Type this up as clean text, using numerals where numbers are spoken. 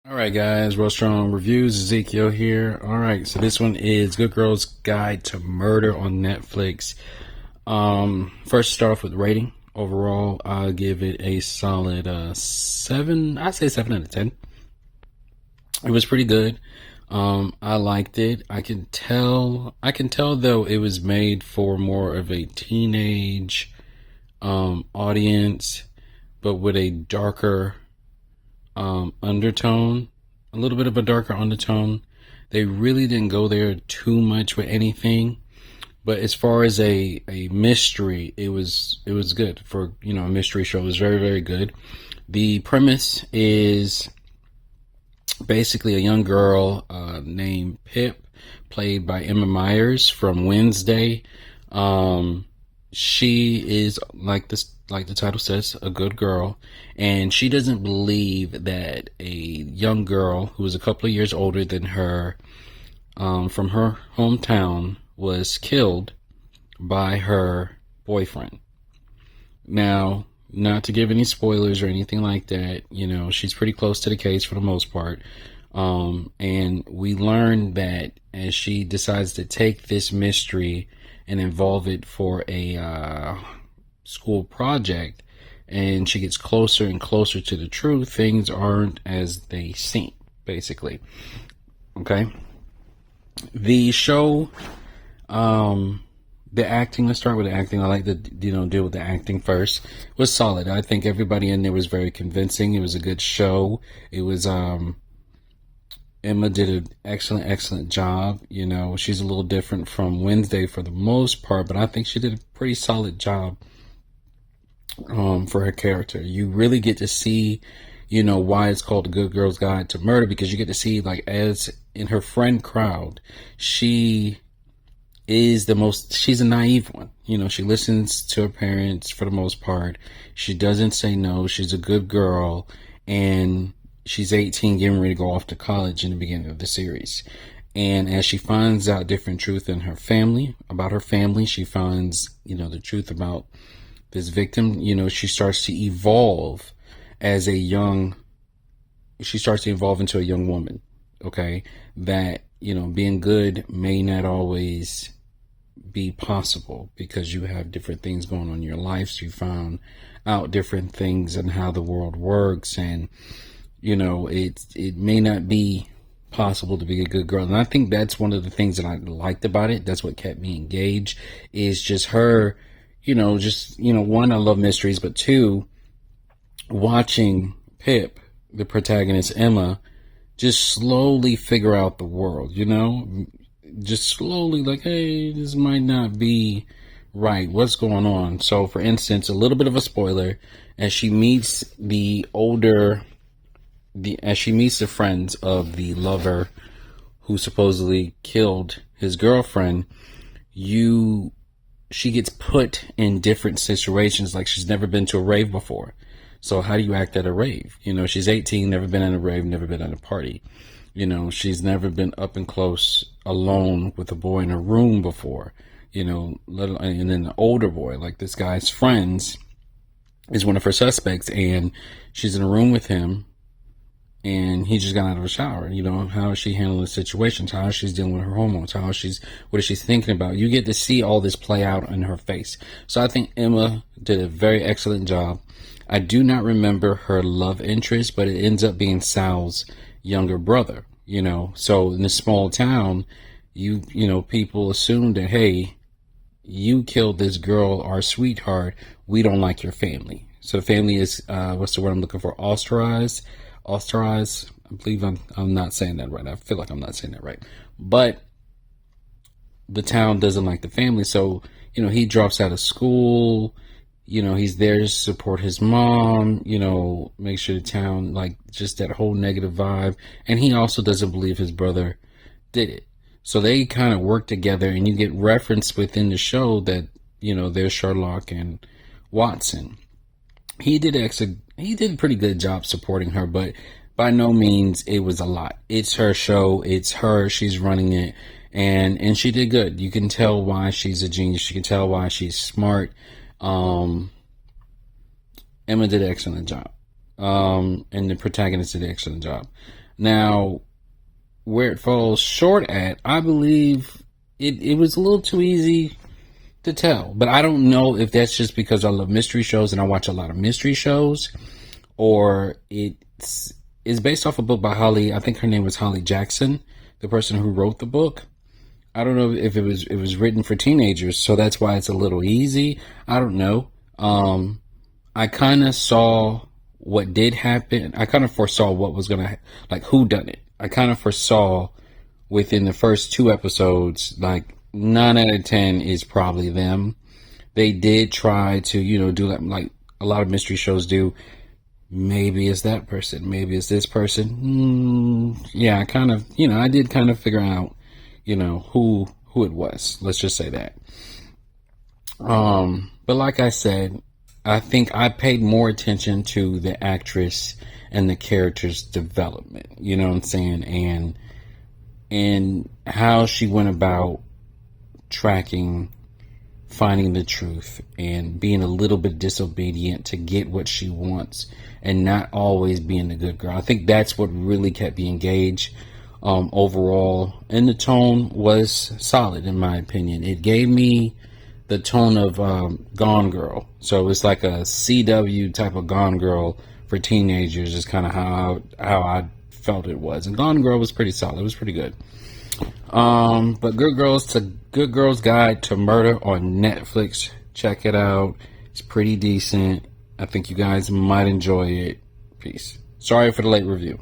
All right, guys, Real Strong Reviews, Ezekiel here. All right, so this one is Good Girl's Guide to Murder on Netflix. First, start off with rating. Overall, I'll give it a solid 7. I'd say 7 out of 10. It was pretty good. I liked it. I can tell though it was made for more of a teenage audience, but with a darker undertone, a little bit of a darker undertone. They really didn't go there too much with anything, but as far as a mystery, it was good for a mystery show. It was very very good. The premise is basically a young girl named Pip, played by Emma Myers from Wednesday. Um, she is like the title says, a good girl, and she doesn't believe that a young girl who is a couple of years older than her, from her hometown, was killed by her boyfriend. Now, not to give any spoilers or anything like that, she's pretty close to the case for the most part. And we learn that as she decides to take this mystery and involve it for a school project, and she gets closer and closer to the truth, things aren't as they seem, basically. Okay. The show, the acting, let's start with the acting. I like to, deal with the acting first. It was solid. I think everybody in there was very convincing. It was a good show. It was, Emma did an excellent job. She's a little different from Wednesday for the most part, but I think she did a pretty solid job for her character. You really get to see, why it's called The Good Girl's Guide to Murder, because you get to see, like, as in her friend crowd, she is she's a naive one. She listens to her parents for the most part. She doesn't say no. She's a good girl, and she's 18, getting ready to go off to college in the beginning of the series. And as she finds out different truth in her family, about her family, she finds, the truth about this victim. She starts to evolve she starts to evolve into a young woman. Okay. That, being good may not always be possible, because you have different things going on in your life. So you found out different things and how the world works. And, it may not be possible to be a good girl. And I think that's one of the things that I liked about it. That's what kept me engaged, is just her, one, I love mysteries, but two, watching Pip, the protagonist, Emma, just slowly figure out the world, just slowly, like, hey, this might not be right. What's going on? So, for instance, a little bit of a spoiler, as she meets the friends of the lover who supposedly killed his girlfriend, she gets put in different situations, like she's never been to a rave before. So how do you act at a rave? She's 18, never been at a rave, never been at a party. She's never been up and close alone with a boy in a room before. And then the older boy, like this guy's friends, is one of her suspects, and she's in a room with him, and he just got out of a shower. How is she handling the situations? How is she dealing with her hormones? What is she thinking about? You get to see all this play out in her face. So I think Emma did a very excellent job. I do not remember her love interest, but it ends up being Sal's younger brother. So in this small town, people assume that, hey, you killed this girl, our sweetheart. We don't like your family. So the family is, what's the word I'm looking for? Ostracized. I believe I'm not saying that right. I feel like I'm not saying that right. But the town doesn't like the family. So, he drops out of school. He's there to support his mom, make sure the town, like, just that whole negative vibe. And he also doesn't believe his brother did it. So they kind of work together, and you get reference within the show that, there's Sherlock and Watson. He did a pretty good job supporting her, but by no means it was a lot. It's her show. It's her. She's running it. And she did good. You can tell why she's a genius. You can tell why she's smart. Emma did an excellent job. And the protagonist did an excellent job. Now, where it falls short at, I believe it was a little too easy to tell. But I don't know if that's just because I love mystery shows and I watch a lot of mystery shows, or it's based off a book by Holly. I think her name was Holly Jackson, the person who wrote the book. I don't know if it was written for teenagers, so that's why it's a little easy. I don't know. I kind of saw what did happen. I kind of foresaw what was gonna like who done it. I kind of foresaw within the first two episodes, like 9 out of 10 is probably them. They did try to, do that like a lot of mystery shows do. Maybe it's that person. Maybe it's this person. Yeah, I kind of, I did kind of figure out, who it was. Let's just say that. But like I said, I think I paid more attention to the actress and the character's development. You know what I'm saying? And how she went about tracking, finding the truth, and being a little bit disobedient to get what she wants, and not always being the good girl. I think that's what really kept me engaged overall. And the tone was solid, in my opinion. It gave me the tone of Gone Girl. So it's like a CW type of Gone Girl for teenagers is kind of how I felt it was. And Gone Girl was pretty solid. It was pretty good. But Good Girls Guide to Murder on Netflix. Check it out. It's pretty decent. I think you guys might enjoy it. Peace. Sorry for the late review.